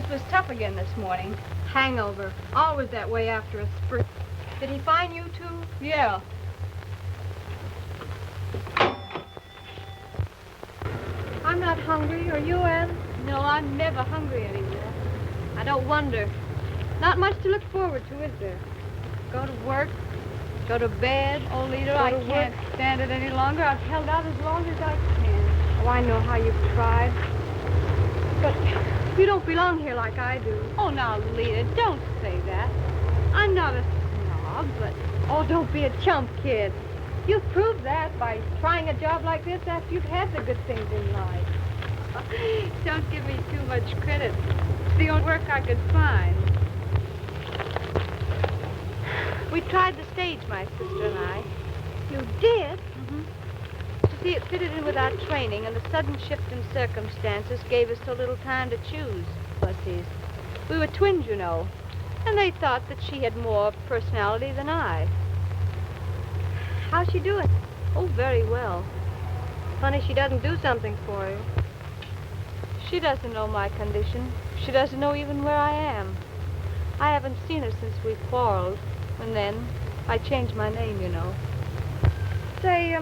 This was tough again this morning. Hangover. Always that way after a spree. Did he find you two? Yeah. I'm not hungry. Are you, Anne? No, I'm never hungry anymore. I don't wonder. Not much to look forward to, is there? Go to work, go to bed. Oh, Lita, I can't stand it any longer. I've held out as long as I can. Oh, I know how you've tried. But you don't belong here like I do. Oh, now, Lita, don't say that. I'm not a snob, but... Oh, don't be a chump, kid. You've proved that by trying a job like this after you've had the good things in life. Don't give me too much credit. It's the only work I could find. We tried the stage, my sister and I. You did? Mm-hmm. You see, it fitted in with our training, and the sudden shift in circumstances gave us so little time to choose. Pussies. We were twins, you know, and they thought that she had more personality than I. How's she doing? Oh, very well. Funny she doesn't do something for you. She doesn't know my condition. She doesn't know even where I am. I haven't seen her since we quarreled. And then I changed my name, you know. Say,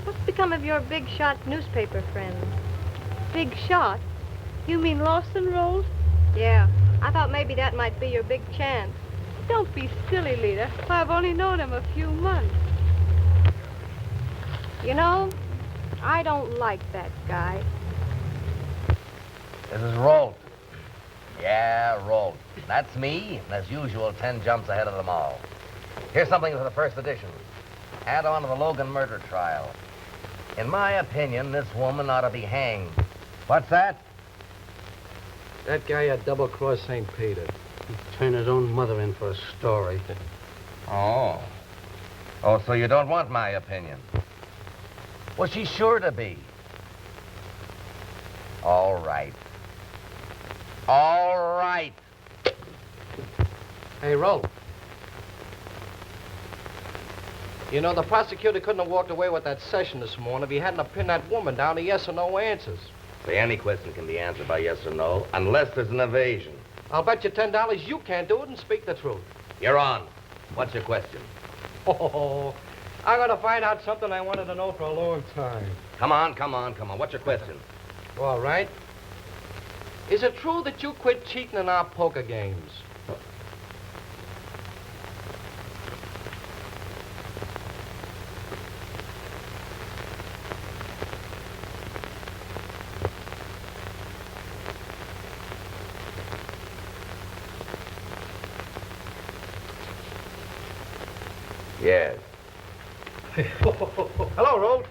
what's become of your big shot newspaper friend? Big shot? You mean lost and rolled? Yeah. I thought maybe that might be your big chance. Don't be silly, Lita. I've only known him a few months. You know, I don't like that guy. This is Rolf. Yeah, Rolf. That's me, and as usual, 10 jumps ahead of them all. Here's something for the first edition. Add on to the Logan murder trial. In my opinion, this woman ought to be hanged. What's that? That guy had double-crossed St. Peter. He turned his own mother in for a story. Oh. Oh, so you don't want my opinion? Well, she's sure to be. All right. All right. Hey, Rolf. You know, the prosecutor couldn't have walked away with that session this morning if he hadn't have pinned that woman down to yes or no answers. Say, any question can be answered by yes or no, unless there's an evasion. I'll bet you $10 you can't do it and speak the truth. You're on. What's your question? Oh, I'm going to find out something I wanted to know for a long time. Come on, come on, come on. What's your question? All right. Is it true that you quit cheating in our poker games? Yes. Hello, Rolf.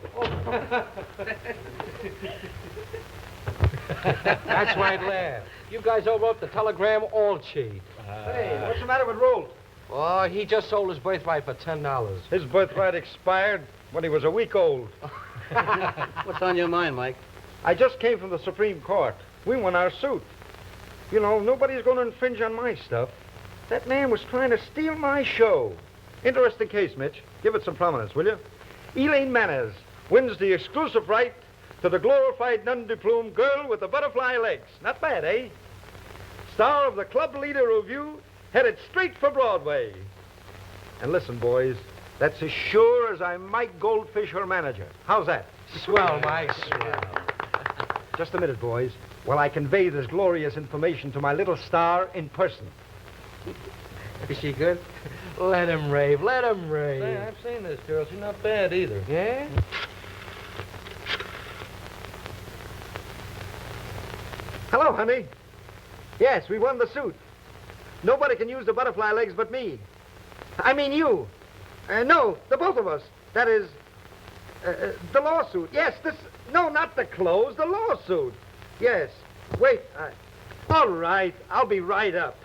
That's right, laugh. You guys all wrote the telegram all cheat. Hey, what's the matter with Rolf? Oh, he just sold his birthright for $10. His birthright expired when he was a week old. What's on your mind, Mike? I just came from the Supreme Court. We won our suit. You know, nobody's going to infringe on my stuff. That man was trying to steal my show. Interesting case, Mitch. Give it some prominence, will you? Elaine Manners wins the exclusive right to the glorified non-diplomed girl with the butterfly legs. Not bad, eh? Star of the Club Leader Review, headed straight for Broadway. And listen, boys, that's as sure as I'm Mike Goldfish, her manager. How's that? Swell, Mike, swell. Just a minute, boys, while I convey this glorious information to my little star in person. Is she good? Let him rave, let him rave. Hey, I've seen this girl. She's not bad either. Yeah? Hello, honey. Yes, we won the suit. Nobody can use the butterfly legs but me. I mean you. No, the both of us. That is, the lawsuit. Yes, this... No, not the clothes, the lawsuit. Yes. Wait, all right, I'll be right up.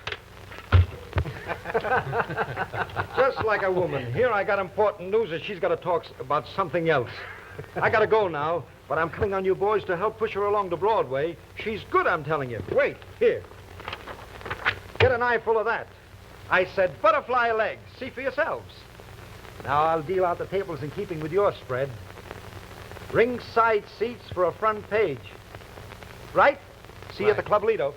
Just like a woman. Here I got important news and she's got to talk about something else. I got to go now, but I'm counting on you boys to help push her along to Broadway. She's good, I'm telling you. Wait, here. Get an eyeful of that. I said butterfly legs. See for yourselves. Now I'll deal out the tables in keeping with your spread. Ringside seats for a front page. Right? See you at the Club Lido.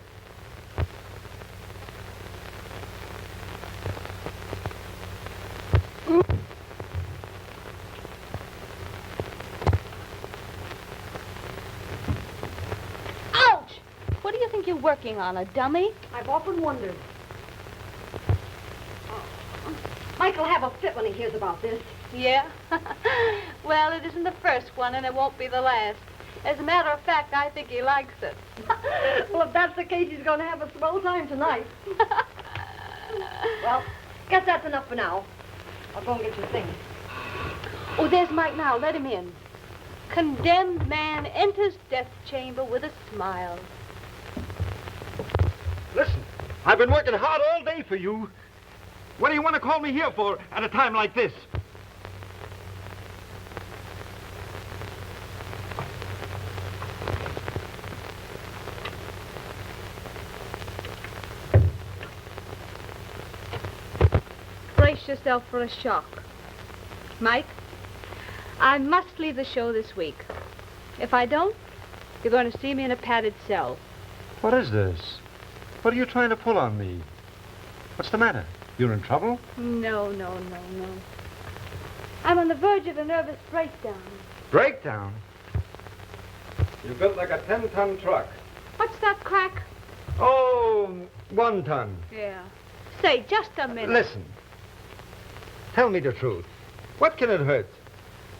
Ouch! What do you think you're working on, a dummy? I've often wondered. Mike'll have a fit when he hears about this. Yeah? Well, it isn't the first one, and it won't be the last. As a matter of fact, I think he likes it. Well, if that's the case, he's going to have a swell time tonight. Well, guess that's enough for now. I'll go and get your things. Oh, there's Mike now. Let him in. Condemned man enters death chamber with a smile. Listen, I've been working hard all day for you. What do you want to call me here for at a time like this? Brace yourself for a shock. Mike, I must leave the show this week. If I don't, you're going to see me in a padded cell. What is this? What are you trying to pull on me? What's the matter? You're in trouble? No. I'm on the verge of a nervous breakdown. Breakdown? You're built like a 10-ton truck. What's that crack? Oh, 1 ton. Yeah. Say, just a minute. Listen. Tell me the truth. What can it hurt?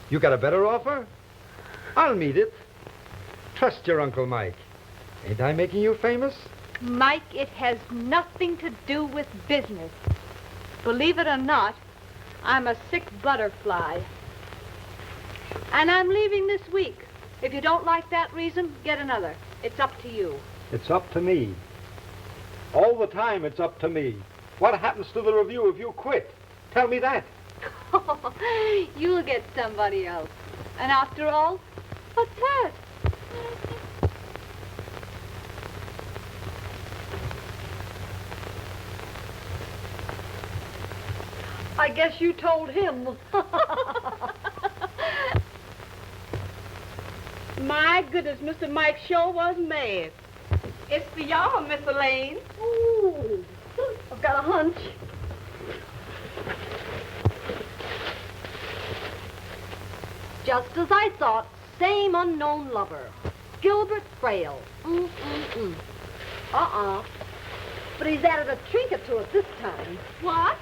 You got a better offer? I'll meet it. Trust your Uncle Mike. Ain't I making you famous? Mike, it has nothing to do with business. Believe it or not, I'm a sick butterfly. And I'm leaving this week. If you don't like that reason, get another. It's up to you. It's up to me. All the time it's up to me. What happens to the review if you quit? Tell me that. You'll get somebody else. And after all, what's that? I guess you told him. My goodness, Mr. Mike sure was mad. It's for y'all, Miss Elaine. Ooh, I've got a hunch. Just as I thought, same unknown lover. Gilbert Frail. But he's added a trinket to it this time. What?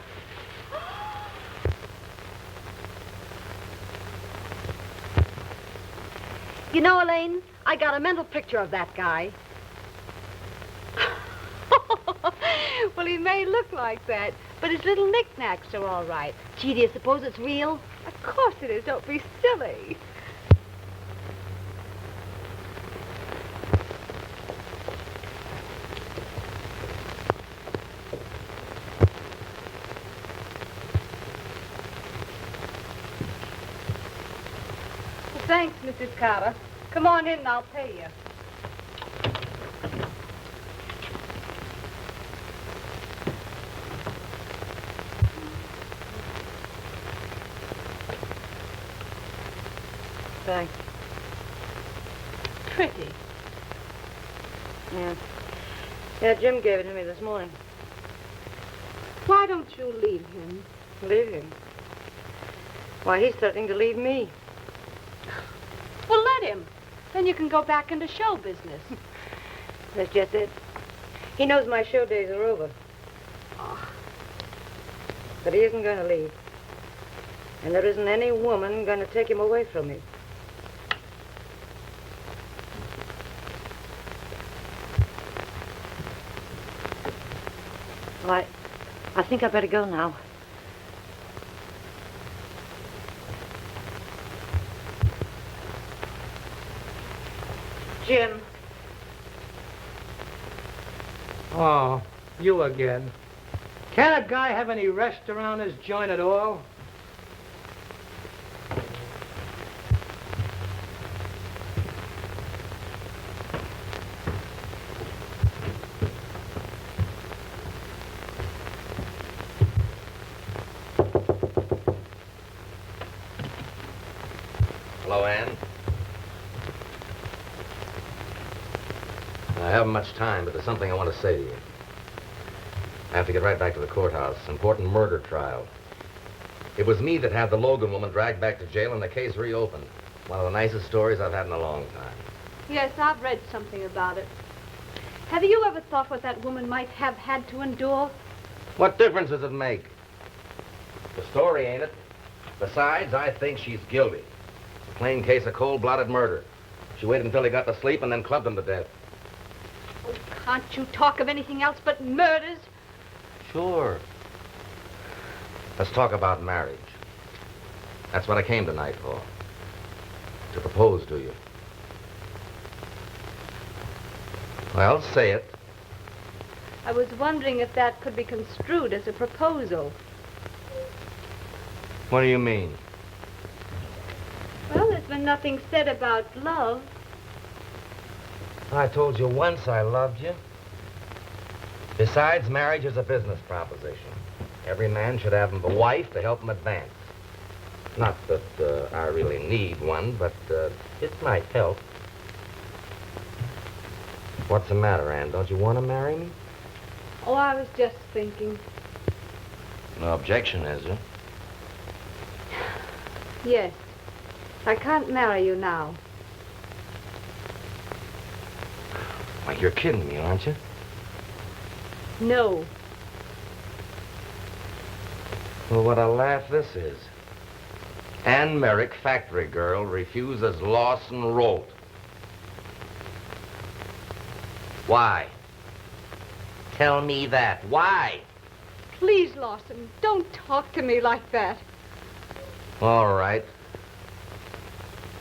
You know, Elaine, I got a mental picture of that guy. Well, he may look like that, but his little knickknacks are all right. Gee, do you suppose it's real? Of course it is. Don't be silly. Thanks, Mrs. Carter. Come on in and I'll pay you. Thanks. Pretty. Yeah. Yeah, Jim gave it to me this morning. Why don't you leave him? Leave him? Why, he's threatening to leave me. Well, let him. Then you can go back into show business. That's just it. He knows my show days are over. Oh. But he isn't going to leave. And there isn't any woman going to take him away from me. Well, I think I better go now. Jim. Oh, you again. Can a guy have any rest around his joint at all? Hello, Ann. I haven't much time, but there's something I want to say to you. I have to get right back to the courthouse. Important murder trial. It was me that had the Logan woman dragged back to jail and the case reopened. One of the nicest stories I've had in a long time. Yes, I've read something about it. Have you ever thought what that woman might have had to endure? What difference does it make? The story, ain't it? Besides, I think she's guilty. It's a plain case of cold-blooded murder. She waited until he got to sleep and then clubbed him to death. Oh, can't you talk of anything else but murders? Sure. Let's talk about marriage. That's what I came tonight for. To propose to you. Well, say it. I was wondering if that could be construed as a proposal. What do you mean? Well, there's been nothing said about love. I told you once I loved you. Besides, marriage is a business proposition. Every man should have a wife to help him advance. Not that I really need one, but it might help. What's the matter, Ann? Don't you want to marry me? Oh, I was just thinking. No objection, is there? Yes. I can't marry you now. Why, you're kidding me, aren't you? No. Well, what a laugh this is. Ann Merrick, factory girl, refuses Lawson Rolt. Why? Tell me that. Why? Please, Lawson, don't talk to me like that. All right.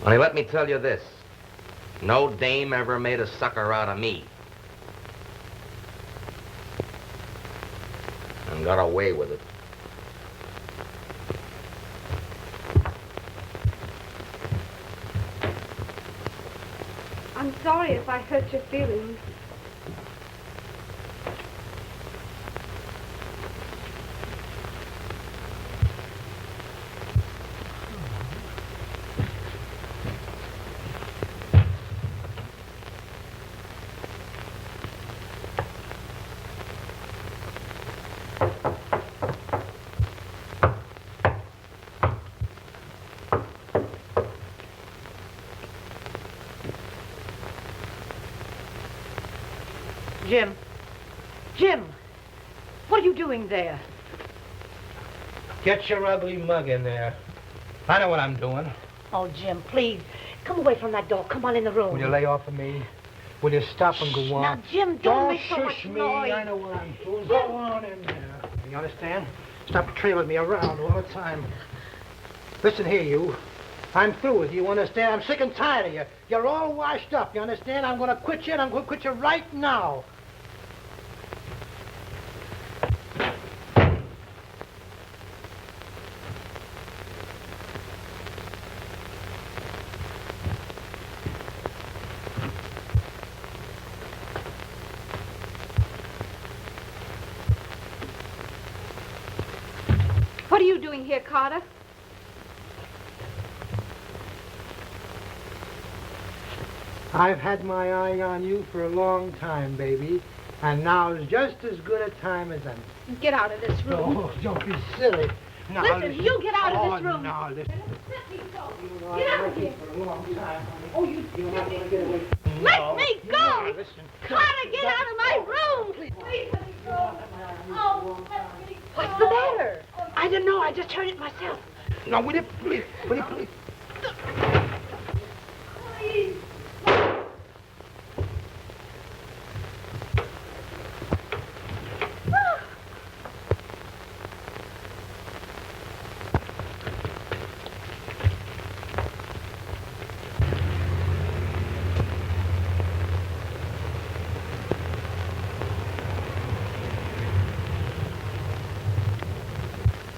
Only let me tell you this. No dame ever made a sucker out of me. And got away with it. I'm sorry if I hurt your feelings. Jim. Jim! What are you doing there? Get your ugly mug in there. I know what I'm doing. Oh, Jim, please. Come away from that door. Come on in the room. Will you lay off of me? Will you stop and go on? Now, Jim, don't make so shush much me. noise. I know what I'm doing. Go on in there. You understand? Stop trailing me around all the time. Listen here, you. I'm through with you, understand? I'm sick and tired of you. You're all washed up, you understand? I'm going to quit you, and I'm going to quit you right now. What are you doing here, Carter? I've had my eye on you for a long time, baby. And now's just as good a time as any. Get out of this room. Oh, don't be silly. Now, Listen, you get out of this room. Now, listen. Get out of here. For a long time, honey. Oh, you You're not going to get away. Let me go! Now, listen. Carter, get out of my room! Please let me go. Oh, let me go. What's the matter? I don't know. I just heard it myself. Now, will you please? Will you please? Please.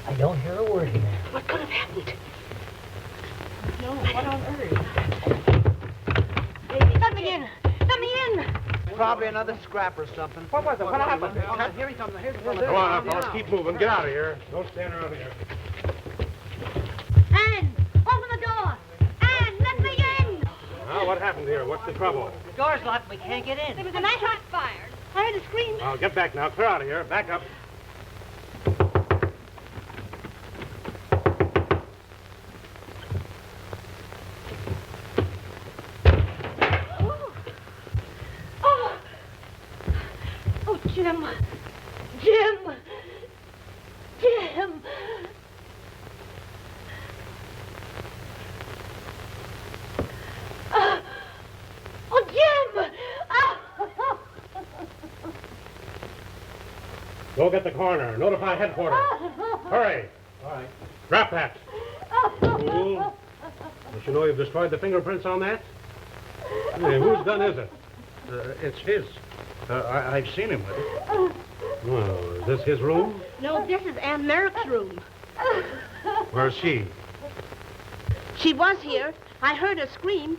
I don't hear a word here. What could have happened? No, what on earth? Let me in. Let me in. Probably another scrap or something. What was it? What happened? Here he comes. Here's Come on, fellas, keep moving. Get out of here. Don't stand around here. Anne, open the door. Anne, let me in. Now, what happened here? What's the trouble? Door's locked. We can't get in. There was a nice shot fired. I heard a scream. Now, get back now. Clear out of here. Back up. Go get the coroner. Notify headquarters. Hurry. All right. Drop that. Fool. Don't you know you've destroyed the fingerprints on that? Hey, whose gun is it? It's his. I've seen him with it. Well, is this his room? No, this is Aunt Merrick's room. Where's she? She was here. I heard her scream.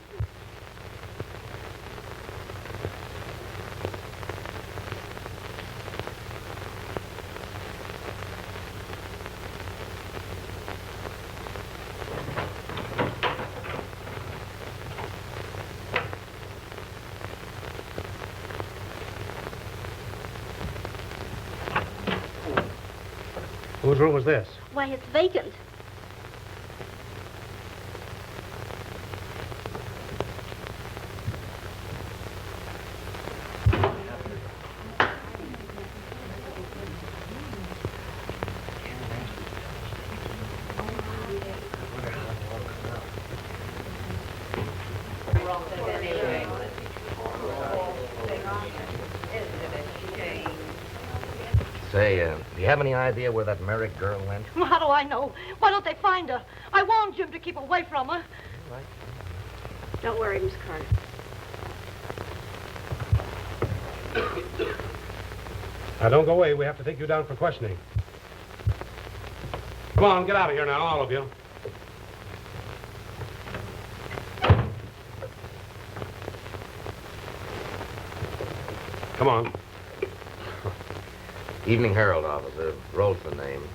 Whose room was this? Why, it's vacant. Say, do you have any idea where that Merrick girl went? Well, how do I know? Why don't they find her? I warned Jim to keep away from her. Don't worry, Miss Carter. Now, don't go away. We have to take you down for questioning. Come on, get out of here now, all of you. Come on. Evening Herald, officer. Rolf's the name.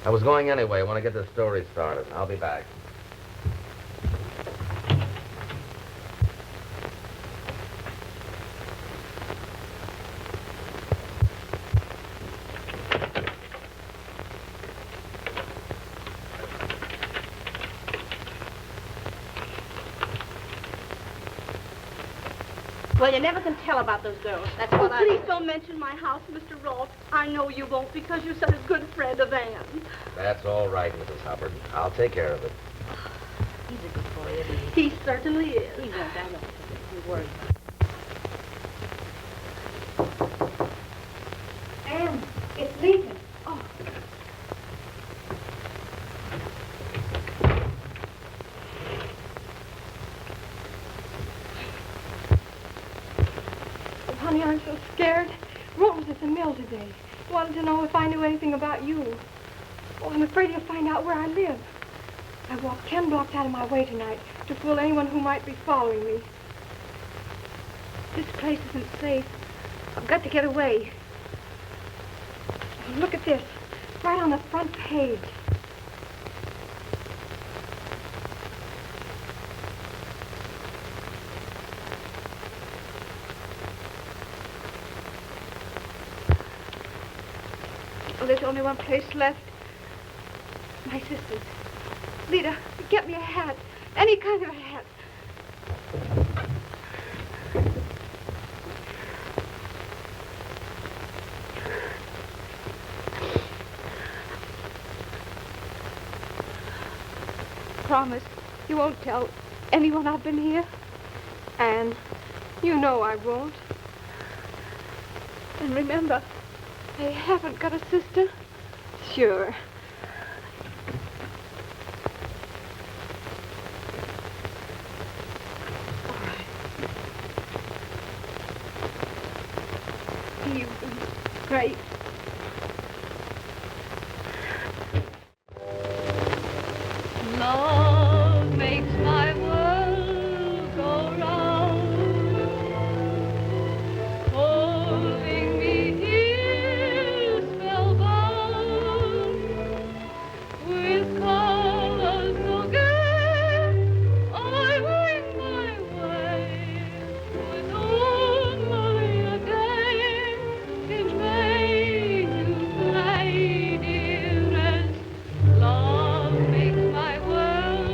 I was going anyway. I want to get this story started. I'll be back. Well, you never can tell about those girls. That's what please don't mention my house, Mr. Rolf. I know you won't because you're such a good friend of Anne's. That's all right, Mrs. Hubbard. I'll take care of it. He's a good boy, isn't he? He certainly is. He won't. I know. Don't worry. Anne, it's Lincoln. Oh. Honey, I'm so scared. Rose was at the mill today. Wanted to know if I knew anything about you. Oh, I'm afraid he'll find out where I live. I walked 10 blocks out of my way tonight to fool anyone who might be following me. This place isn't safe. I've got to get away. Look at this. Right on the front page. Well, there's only one place left. My sister's. Lita, get me a hat. Any kind of a hat. Promise you won't tell anyone I've been here. And you know I won't. And remember, I haven't got a sister. Sure. All right. You've been great. Love makes my world go round, holding me here spellbound, with colors so gay, I wing my way, with only a day each May to play, dearest. Love makes my world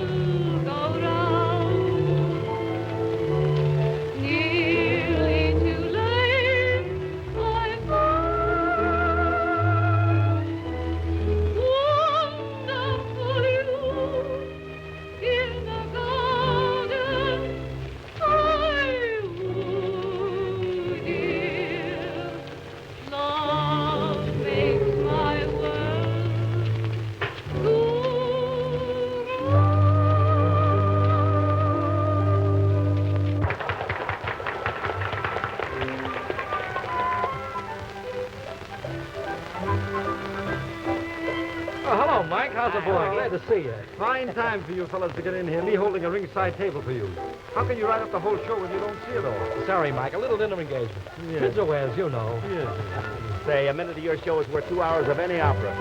boy. Glad to see you. Fine time for you fellas to get in here. Me holding a ringside table for you. How can you write up the whole show when you don't see it all? Sorry, Mike. A little dinner engagement. Kids are wares, you know. Yes. Say, a minute of your show is worth 2 hours of any opera.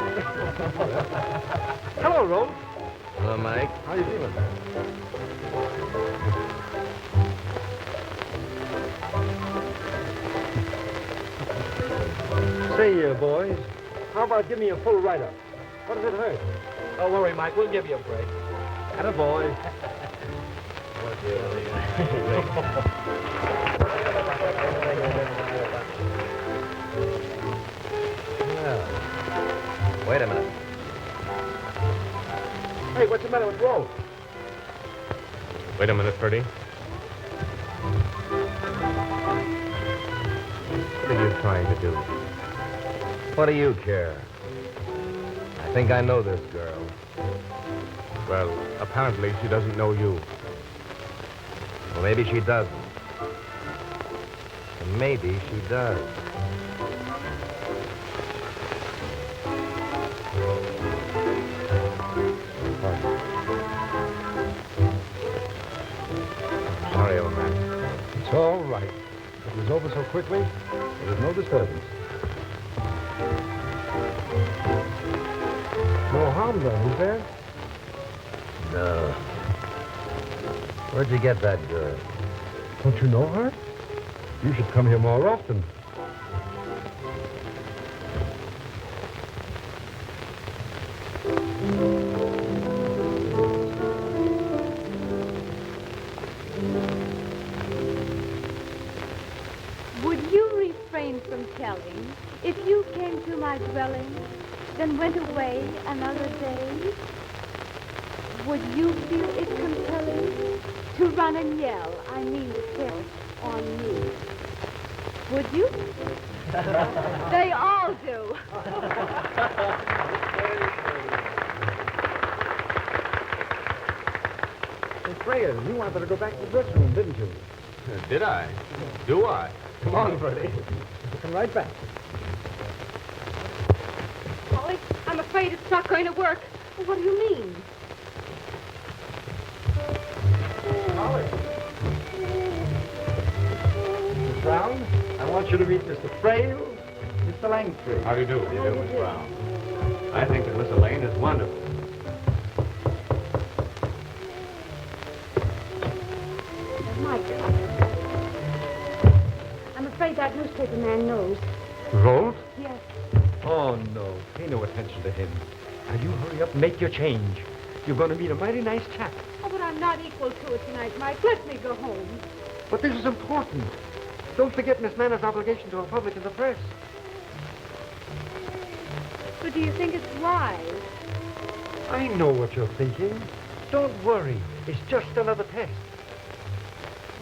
Hello, Ralph. Hello, Mike. How you feeling? Say, boys, how about give me a full write-up? What does it hurt? Don't worry, Mike. We'll give you a break. Attaboy. Well, wait a minute. Hey, what's the matter with Ralph? Wait a minute, Ferdy. What are you trying to do? What do you care? I think I know this girl. Well, apparently she doesn't know you. Well, maybe she doesn't. And maybe she does. Sorry, old man. It's all right. It was over so quickly, there was no disturbance. No harm done, is there? No. Where'd you get that girl? Don't you know her? You should come here more often. Would you refrain from telling if you came to my dwelling, then went away another day? Would you feel it compelling to run and yell, I mean to tell, on me? Would you? They all do. Hey, Freya, you wanted to go back to the dressing room, didn't you? Did I? Do I? Come on, Freddie. Come right back. Molly, I'm afraid it's not going to work. What do you mean? Mrs. Brown, I want you to meet Mr. Frail, Mr. Langtry. How do you do? How do you do, Miss Brown? I think that Miss Elaine is wonderful. Mike, I'm afraid that newspaper man knows. Rolf? Yes. Oh, no. Pay no attention to him. Now, you hurry up and make your change. You're going to meet a mighty nice chap. Oh, but I'm not equal to it tonight, Mike. Let me go home. But this is important. Don't forget Miss Manners' obligation to her public and the press. But do you think it's wise? I know what you're thinking. Don't worry. It's just another test.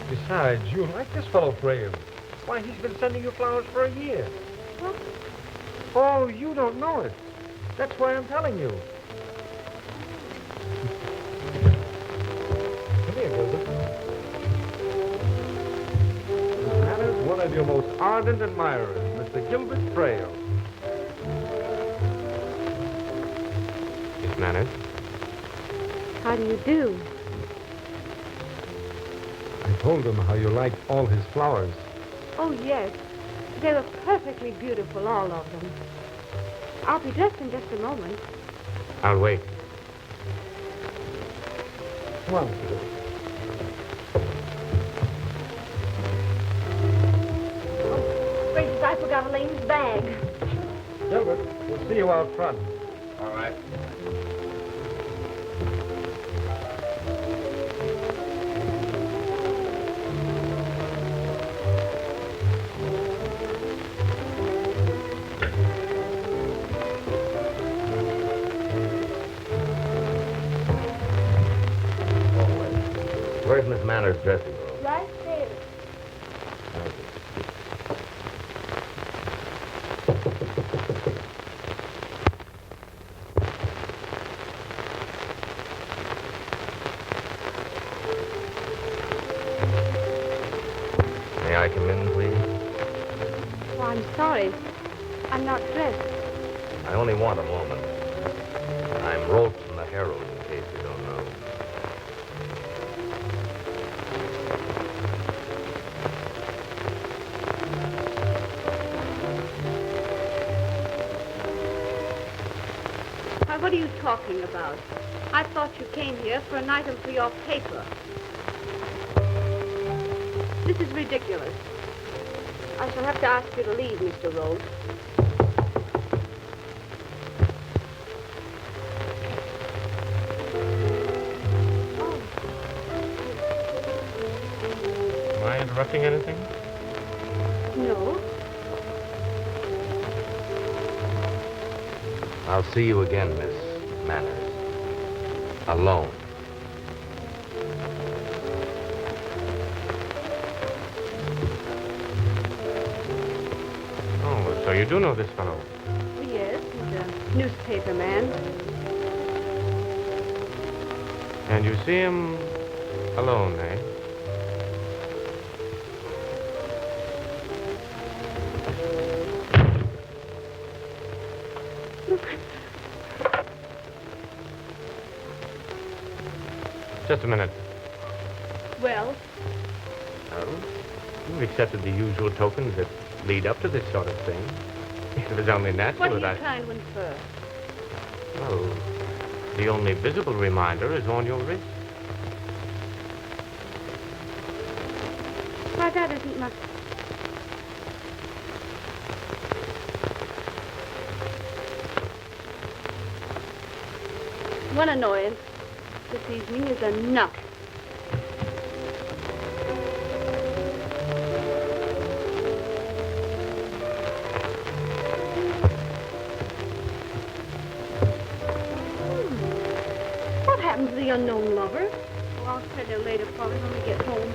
Besides, you like this fellow Frail. Why, he's been sending you flowers for a year. What? Oh, you don't know it. That's why I'm telling you. Come here, Gilbert. Miss Manners, one of your most ardent admirers, Mr. Gilbert Frail. Miss Manners? How do you do? I told him how you liked all his flowers. Oh, yes. They were perfectly beautiful, all of them. I'll be dressed in just a moment. I'll wait. Come on, Mr. Gilbert. Gracious, I forgot Elaine's bag. Gilbert, we'll see you out front. All right. Where's Miss Manners' dressing room? Right there. May I come in, please? Oh, I'm sorry. I'm not dressed. I only want a moment. I'm Rolf from the Harolde, in case you don't know. Why, what are you talking about? I thought you came here for an item for your paper. This is ridiculous. I shall have to ask you to leave, Mr. Rhodes. Am I interrupting anything? No. I'll see you again, Miss Manners. Alone. Oh, so you do know this fellow? Yes, he's a newspaper man. And you see him alone, eh? Just a minute. Well, Oh, you've accepted the usual tokens that lead up to this sort of thing. It was only natural what are that you trying to infer? Well, the only visible reminder is on your wrist. Why, that isn't much. One annoyance this evening is enough. What happened to the unknown lover? Oh, I'll tell you later, probably when we get home.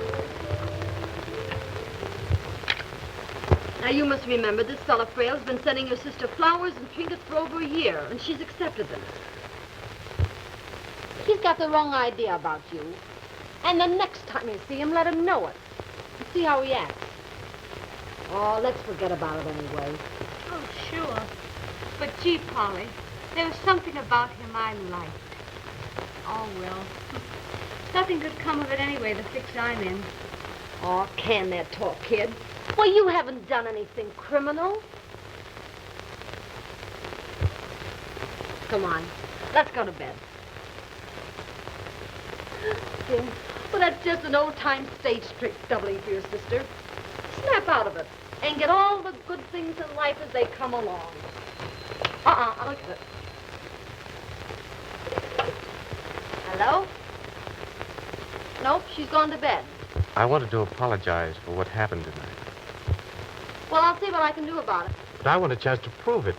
Now, you must remember this fella Frail's been sending your sister flowers and trinkets for over a year, and she's accepted them. He's got the wrong idea about you. And the next time you see him, let him know it. And see how he acts. Oh, let's forget about it anyway. Oh, sure. But gee, Polly, there was something about him I liked. Oh, well. Nothing could come of it anyway, the fix I'm in. Oh, can that talk, kid? Well, you haven't done anything criminal. Come on, let's go to bed. Jim, well, that's just an old-time stage trick doubling for your sister. Snap out of it and get all the good things in life as they come along. Look at it. Hello? Nope, she's gone to bed. I wanted to apologize for what happened tonight. Well, I'll see what I can do about it. But I want a chance to prove it.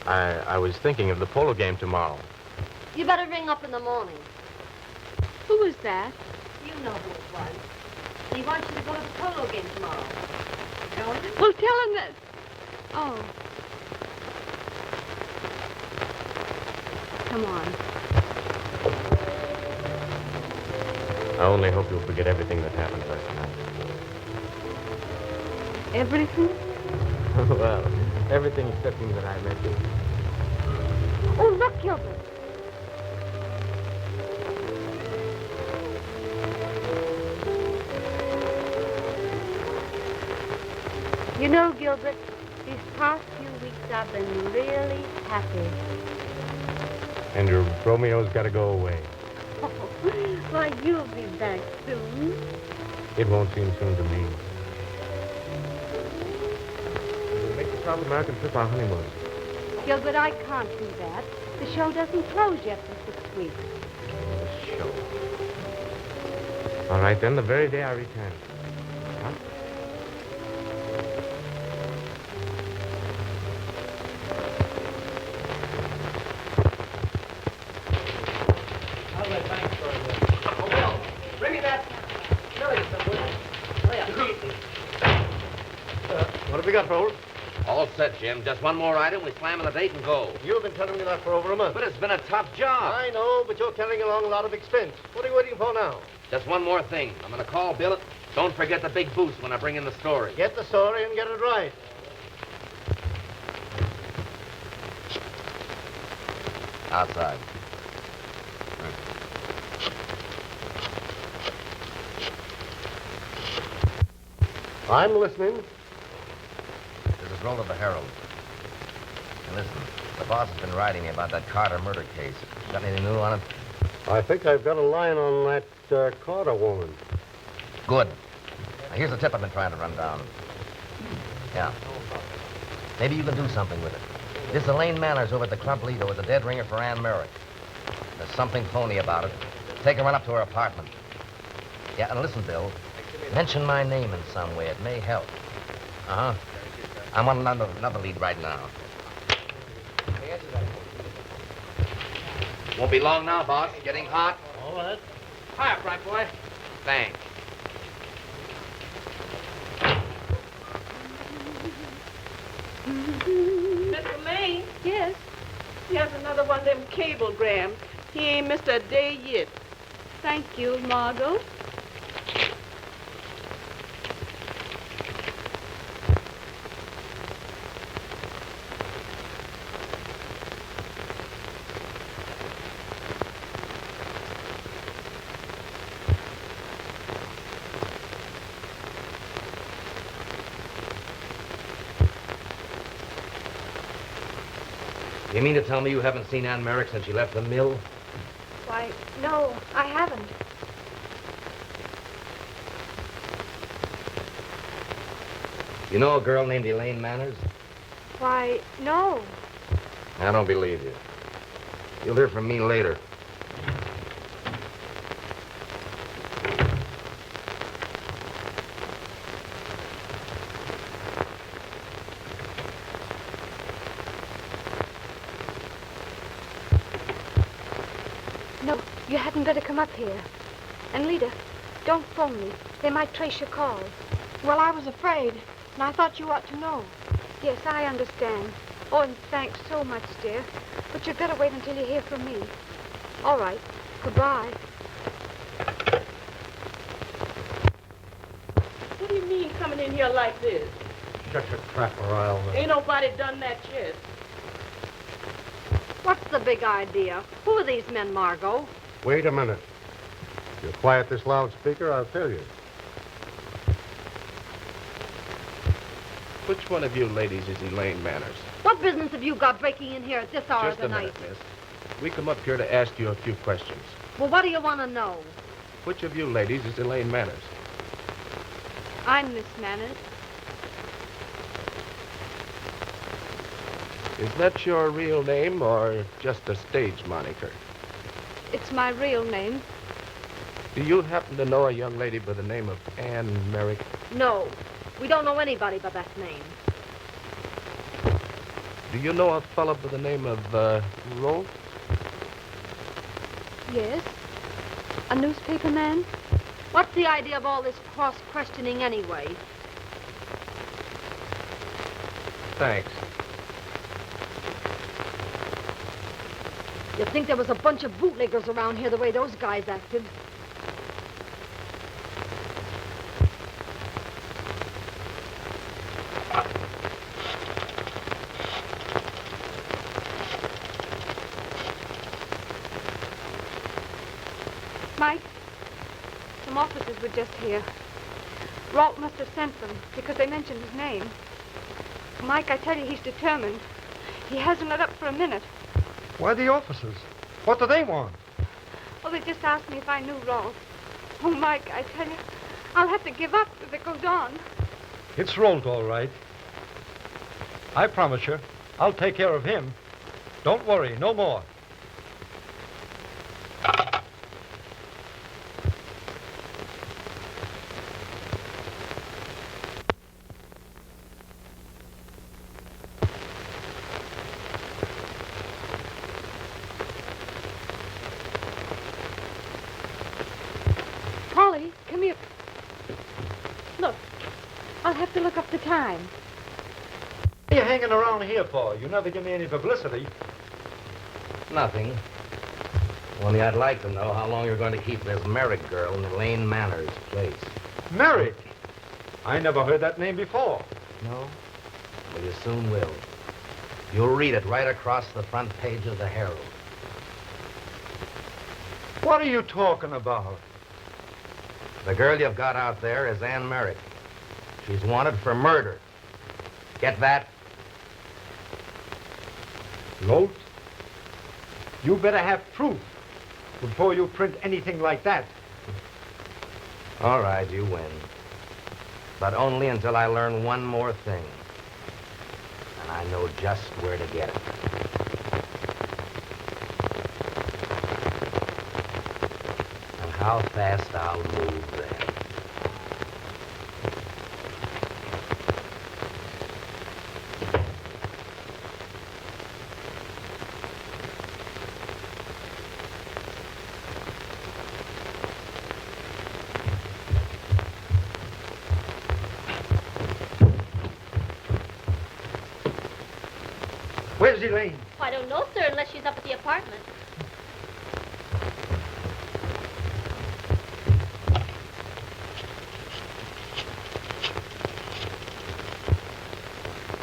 I was thinking of the polo game tomorrow. You better ring up in the morning. Who was that? You know who it was. He wants you to go to the polo game tomorrow. Don't you? Well, tell him that. Oh. Come on. I only hope you'll forget everything that happened last night. Everything? Well, everything excepting that I met you. Oh, look, Gilbert. You know, Gilbert, these past few weeks I've been really happy. And your Romeo's got to go away. Why, you'll be back soon. It won't seem soon to me. We'll make the South American trip our honeymoon. Gilbert, I can't do that. The show doesn't close yet for 6 weeks. The show. All right, then, the very day I return. Huh? Bring me that. What have we got, Raoul? All set, Jim. Just one more item. We slam in the date and go. You've been telling me that for over a month. But it's been a tough job. I know, but you're carrying along a lot of expense. What are you waiting for now? Just one more thing. I'm going to call Bill. Don't forget the big boost when I bring in the story. Get the story and get it right. Outside. I'm listening. This is Ralf of the Harolde. And listen, the boss has been writing me about that Carter murder case. Got anything new on it? I think I've got a line on that Carter woman. Good. Now, here's the tip I've been trying to run down. Yeah. Maybe you can do something with it. This Elaine Manners over at the Club Lido is a dead ringer for Ann Merrick. There's something phony about it. Take her run up to her apartment. Yeah, and listen, Bill. Mention my name in some way. It may help. Uh-huh. I'm on another lead right now. Won't be long now, boss. Getting hot. All right. Hi, bright boy. Thanks. Miss Elaine? Yes? Here's another one of them cablegrams. He ain't missed a day yet. Thank you, Margot. You mean to tell me you haven't seen Ann Merrick since she left the mill? Why, no, I haven't. You know a girl named Elaine Manners? Why, no. I don't believe you. You'll hear from me later. No, you hadn't better come up here. And Lita, don't phone me. They might trace your calls. Well, I was afraid, and I thought you ought to know. Yes, I understand. Oh, and thanks so much, dear. But you'd better wait until you hear from me. All right. Goodbye. What do you mean coming in here like this? Shut your trap, or I'll... Ain't nobody done that yet. What's the big idea? Who are these men, Margot? Wait a minute. If you'll quiet this loudspeaker, I'll tell you. Which one of you ladies is Elaine Manners? What business have you got breaking in here at this hour Just of a the minute, night? miss. We come up here to ask you a few questions. Well, what do you want to know? Which of you ladies is Elaine Manners? I'm Miss Manners. Is that your real name or just a stage moniker? It's my real name. Do you happen to know a young lady by the name of Ann Merrick? No, we don't know anybody by that name. Do you know a fellow by the name of, Ralf? Yes? A newspaper man? What's the idea of all this cross-questioning anyway? Thanks. You'd think there was a bunch of bootleggers around here the way those guys acted. Mike, some officers were just here. Ralf must have sent them because they mentioned his name. Mike, I tell you, he's determined. He hasn't let up for a minute. Why the officers? What do they want? Oh, they just asked me if I knew Ralf. Oh, Mike, I tell you, I'll have to give up if it goes on. It's Ralf, all right. I promise you, I'll take care of him. Don't worry, no more. Polly, come here. Look, I'll have to look up the time. What are you hanging around here for? You never give me any publicity. Nothing. Only I'd like to know how long you're going to keep this Merrick girl in Elaine Manners' place. Merrick? I never heard that name before. No? Well, you soon will. You'll read it right across the front page of the Herald. What are you talking about? The girl you've got out there is Ann Merrick. She's wanted for murder. Get that? Lolt, you better have proof before you print anything like that. All right, you win. But only until I learn one more thing. And I know just where to get it. And how fast I'll move there. Where's Elaine? I don't know, sir, unless she's up at the apartment.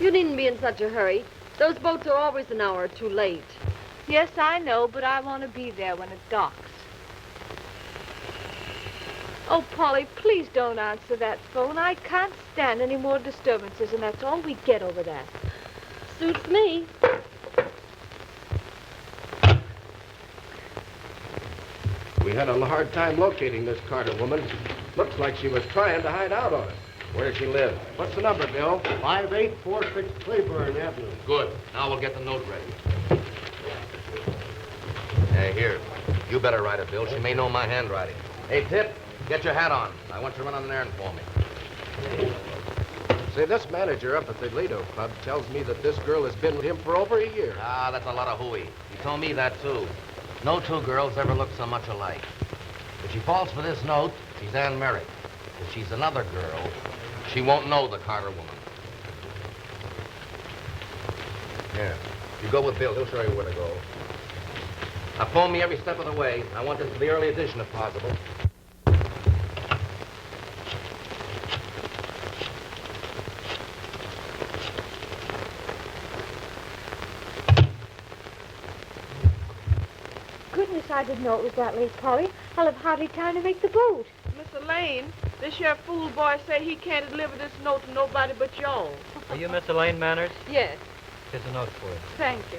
You needn't be in such a hurry. Those boats are always an hour or two late. Yes, I know, but I want to be there when it docks. Oh, Polly, please don't answer that phone. I can't stand any more disturbances, and that's all we get over that. Suits me. We had a hard time locating this Carter woman. Looks like she was trying to hide out on us. Where does she live? What's the number, Bill? 5846 Claiborne Avenue. Good. Now we'll get the note ready. Hey, here. You better write it, Bill. She may know my handwriting. Hey, Tip, get your hat on. I want you to run on an errand for me. Say, this manager up at the Lido Club tells me that this girl has been with him for over a year. Ah, that's a lot of hooey. He told me that, too. No two girls ever look so much alike. If she falls for this note, she's Ann Merrick. If she's another girl, she won't know the Carter woman. Here, you go with Bill. He'll show you where to go. Now, phone me every step of the way. I want this to be early edition if possible. Goodness, I didn't know it was that late, Polly. I'll have hardly time to make the boat. Miss Elaine, this here fool boy say he can't deliver this note to nobody but y'all. Are you Miss Elaine Manners? Yes. Here's a note for you. Thank you.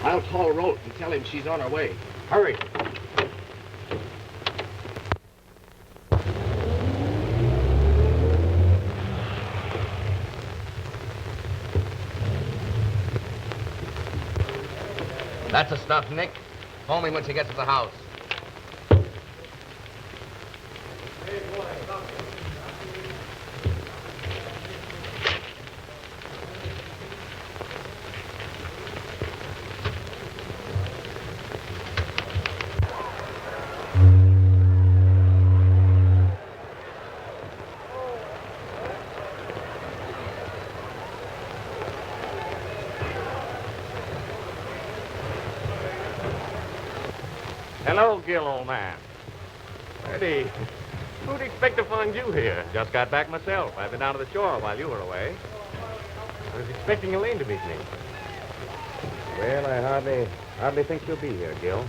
I'll call Ralf and tell him she's on her way. Hurry. That's the stuff, Nick. Phone me when she gets to the house. Hello, Gil, old man. Eddie, who'd expect to find you here? Just got back myself. I've been down to the shore while you were away. I was expecting Elaine to meet me. Well, I hardly think she'll be here, Gil.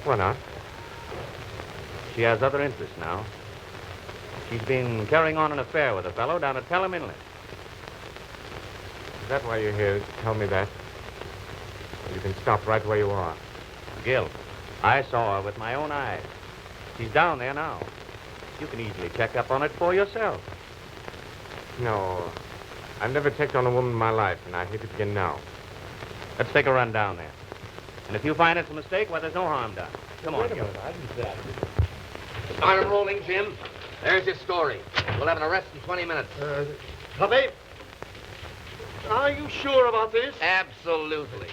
Why not? She has other interests now. She's been carrying on an affair with a fellow down at Pelham Inlet. Is that why you're here? Tell me that. You can stop right where you are. Gil, I saw her with my own eyes. She's down there now. You can easily check up on it for yourself. No, I've never checked on a woman in my life, and I hate to begin now. Let's take a run down there. And if you find it's a mistake, well, there's no harm done. Come on, Gil. Start 'em rolling, Jim. There's your story. We'll have an arrest in 20 minutes. Puppy, are you sure about this? Absolutely.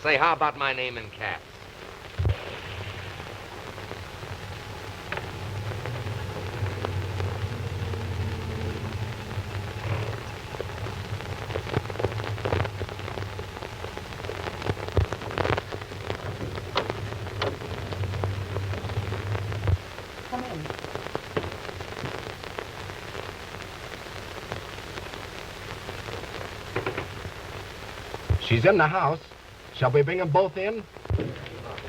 Say, how about my name in caps? Come in. She's in the house. Shall we bring them both in?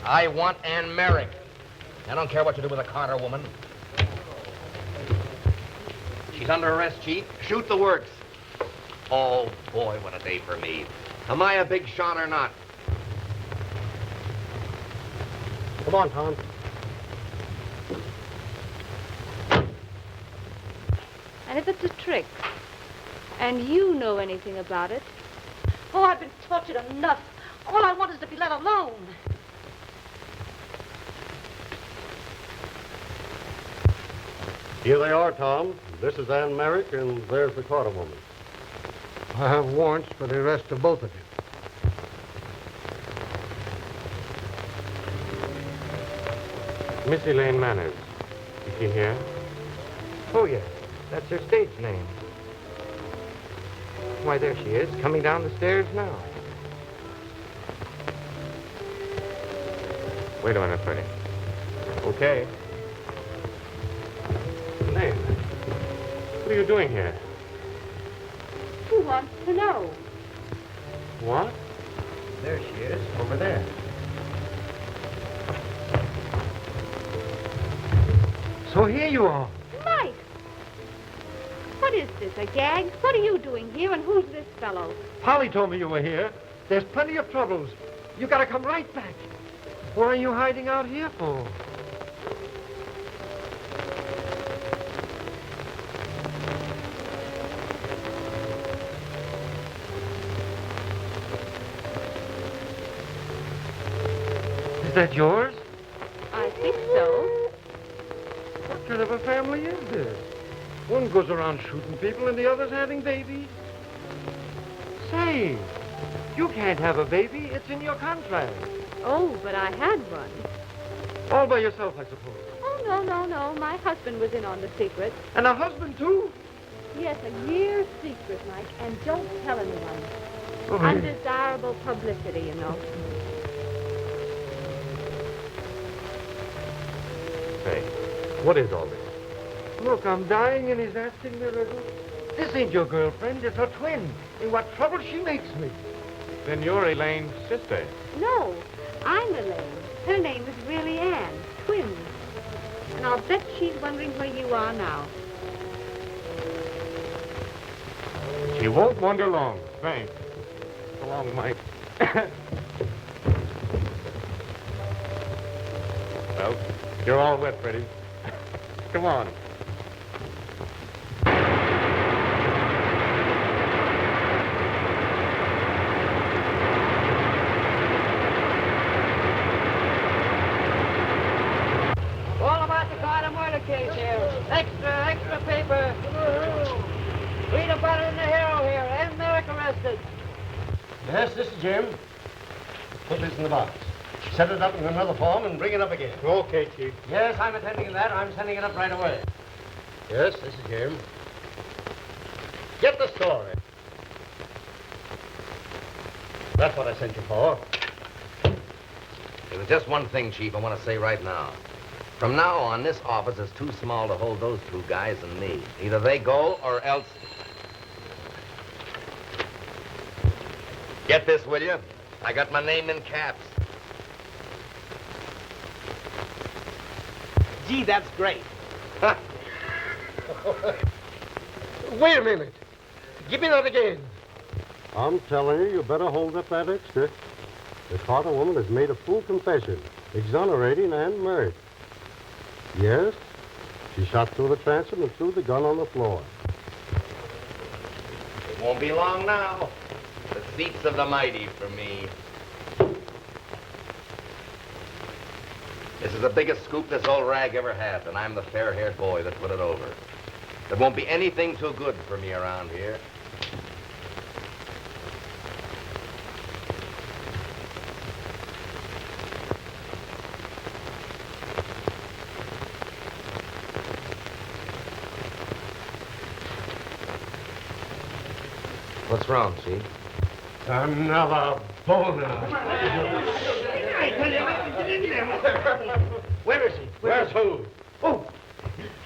I want Ann Merrick. I don't care what you do with a Carter woman. She's under arrest, Chief. Shoot the works. Oh, boy, what a day for me. Am I a big shot or not? Come on, Tom. And if it's a trick, and you know anything about it, Oh, I've been tortured enough. All I want is to be let alone. Here they are, Tom. This is Ann Merrick, and there's the Carter woman. I have warrants for the arrest of both of you. Miss Elaine Manners. Is she here? Oh, yes. That's her stage name. Why, there she is, coming down the stairs now. Wait a minute, Freddie. Okay. Elaine, what are you doing here? who wants to know? What? There she is, over there. So here you are. Mike! What is this, a gag? What are you doing here, and who's this fellow? Polly told me you were here. There's plenty of troubles. You gotta come right back. What are you hiding out here for? Is that yours? I think so. What kind of a family is this? One goes around shooting people and the other's having babies. Say, you can't have a baby. It's in your contract. Oh, but I had one. All by yourself, I suppose. Oh, no. My husband was in on the secret. And a husband, too? Yes, a year's secret, Mike, and don't tell anyone. Oh, Undesirable publicity, you know. Say, what is all this? Look, I'm dying and he's asking me, little. This ain't your girlfriend. It's her twin. In what trouble she makes me. Then you're Elaine's sister. No, I'm Elaine. Her name is really Anne. Twins. And I'll bet she's wondering where you are now. She won't wonder long. Thanks. So long, Mike. Well, you're all wet, Freddie. Come on. All about the Carter murder case here. Extra paper. Read about it in the Herald here. Ann Merrick arrested. Yes, this is Jim. Put this in the box. Set it up in another form and bring it up again. Okay, Chief. Yes, I'm attending to that. I'm sending it up right away. Yes, this is Jim. Get the story. That's what I sent you for. There's just one thing, Chief, I want to say right now. From now on, this office is too small to hold those two guys and me. Either they go or else... Get this, will you? I got my name in caps. Gee, that's great. Wait a minute. Give me that again. I'm telling you, you better hold up that extra. The Carter woman has made a full confession, exonerating Ann Merrick. Yes, she shot through the transom and threw the gun on the floor. Won't be long now. The seats of the mighty for me. This is the biggest scoop this old rag ever had, and I'm the fair-haired boy that put it over. There won't be anything too good for me around here. What's wrong, Chief? Another boner. Where is he? Where's who? Oh,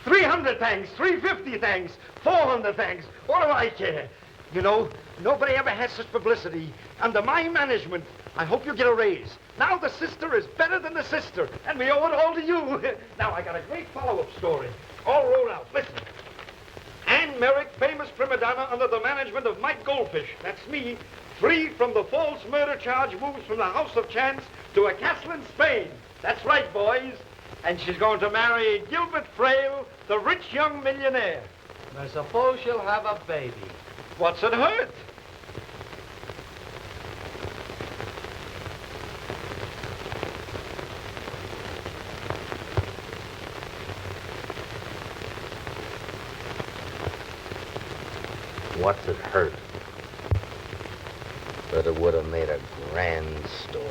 300 thanks, 350 thanks, 400 thanks. What do I care? You know, nobody ever had such publicity. Under my management, I hope you get a raise. Now the sister is better than the sister, and we owe it all to you. Now, I got a great follow-up story. All rolled out. Listen. Ann Merrick, famous prima donna under the management of Mike Goldfish. That's me. Free from the false murder charge, moves from the house of chance to a castle in Spain. That's right, boys. And she's going to marry Gilbert Frail, the rich young millionaire. I suppose she'll have a baby. What's it hurt? What's it hurt? But it would have made a grand story.